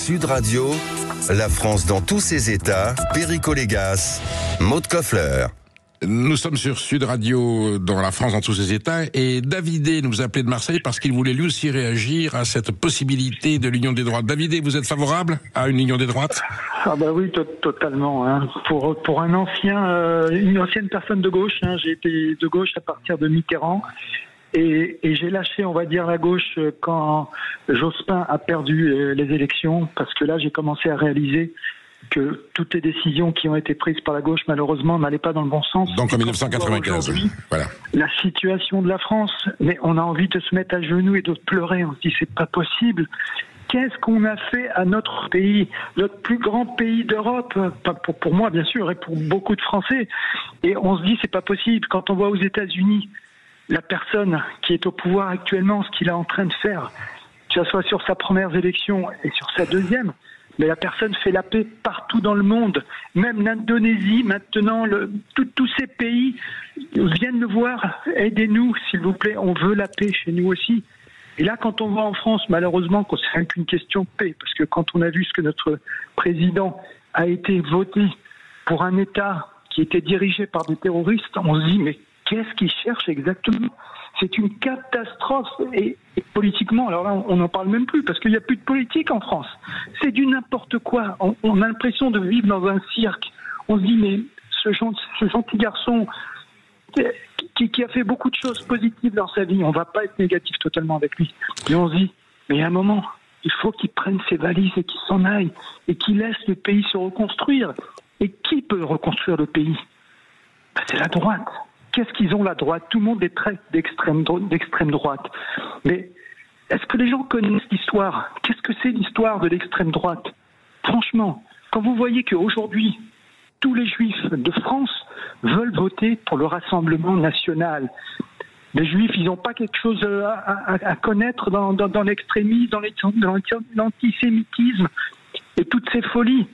Sud Radio, la France dans tous ses états, Perico Légas, Maud Koffler. Nous sommes sur Sud Radio dans la France dans tous ses états et Davidé nous appelait de Marseille parce qu'il voulait lui aussi réagir à cette possibilité de l'union des droites. Davidé, vous êtes favorable à une union des droites ? Ah bah oui, totalement. Hein. Pour une ancienne personne de gauche, hein, j'ai été de gauche à partir de Mitterrand et j'ai lâché, on va dire, la gauche quand Jospin a perdu les élections parce que là j'ai commencé à réaliser que toutes les décisions qui ont été prises par la gauche, malheureusement, n'allaient pas dans le bon sens. Donc en 1995, voilà. La situation de la France, mais on a envie de se mettre à genoux et de pleurer. On se dit, c'est pas possible. Qu'est-ce qu'on a fait à notre pays, notre plus grand pays d'Europe, pour moi bien sûr, et pour beaucoup de Français. Et on se dit, c'est pas possible. Quand on voit aux États-Unis la personne qui est au pouvoir actuellement, ce qu'il est en train de faire, que ce soit sur sa première élection et sur sa deuxième, mais la personne fait la paix partout dans le monde. Même l'Indonésie, maintenant, tous ces pays viennent le voir. Aidez-nous, s'il vous plaît, on veut la paix chez nous aussi. Et là, quand on voit en France, malheureusement, que c'est qu'une question de paix, parce que quand on a vu ce que notre président a été voté pour un État qui était dirigé par des terroristes, on se dit, mais qu'est-ce qu'ils cherchent exactement ? C'est une catastrophe et politiquement, alors là on n'en parle même plus parce qu'il n'y a plus de politique en France. C'est du n'importe quoi. On a l'impression de vivre dans un cirque. On se dit mais ce gentil garçon qui a fait beaucoup de choses positives dans sa vie, on ne va pas être négatif totalement avec lui. Mais on se dit, mais à un moment, il faut qu'il prenne ses valises et qu'il s'en aille et qu'il laisse le pays se reconstruire. Et qui peut reconstruire le pays ? Ben, c'est la droite. Qu'est-ce qu'ils ont, la droite ? Tout le monde est très d'extrême droite. Mais est-ce que les gens connaissent l'histoire ? Qu'est-ce que c'est l'histoire de l'extrême droite ? Franchement, quand vous voyez qu'aujourd'hui, tous les juifs de France veulent voter pour le Rassemblement national, les juifs, ils n'ont pas quelque chose à connaître dans l'extrémisme, dans l'antisémitisme et toutes ces folies.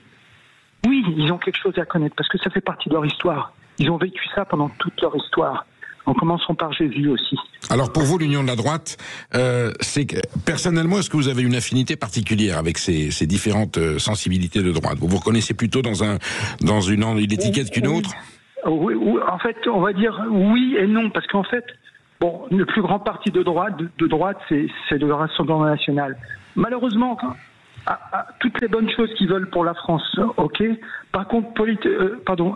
Oui, ils ont quelque chose à connaître parce que ça fait partie de leur histoire. Ils ont vécu ça pendant toute leur histoire. En commençant par Jésus aussi. Alors pour vous, l'union de la droite, c'est que, personnellement, est-ce que vous avez une affinité particulière avec ces différentes sensibilités de droite ? Vous vous reconnaissez plutôt dans une étiquette qu'une autre ? Oui, en fait, on va dire oui et non, parce qu'en fait, bon, le plus grand parti de droite, c'est le Rassemblement national. Malheureusement, toutes les bonnes choses qu'ils veulent pour la France, ok. Par contre,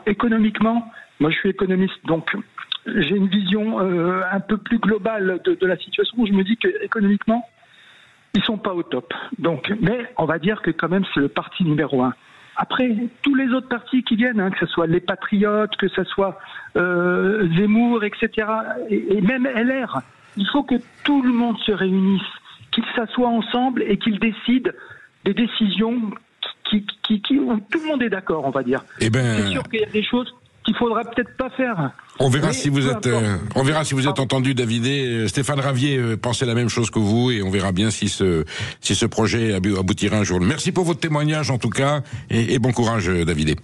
économiquement, moi je suis économiste, donc j'ai une vision un peu plus globale de la situation. Je me dis qu'économiquement, ils sont pas au top. Donc, mais on va dire que quand même c'est le parti numéro 1. Après, tous les autres partis qui viennent, hein, que ce soit les Patriotes, que ce soit Zemmour, etc., et même LR, il faut que tout le monde se réunisse, qu'ils s'assoient ensemble et qu'ils décident des décisions où tout le monde est d'accord, on va dire. C'est sûr qu'il y a des choses qu'il faudra peut-être pas faire. On verra si vous êtes entendu, Davidé. Stéphane Ravier pensait la même chose que vous et on verra bien si ce projet aboutira un jour. Merci pour votre témoignage en tout cas et bon courage, Davidé.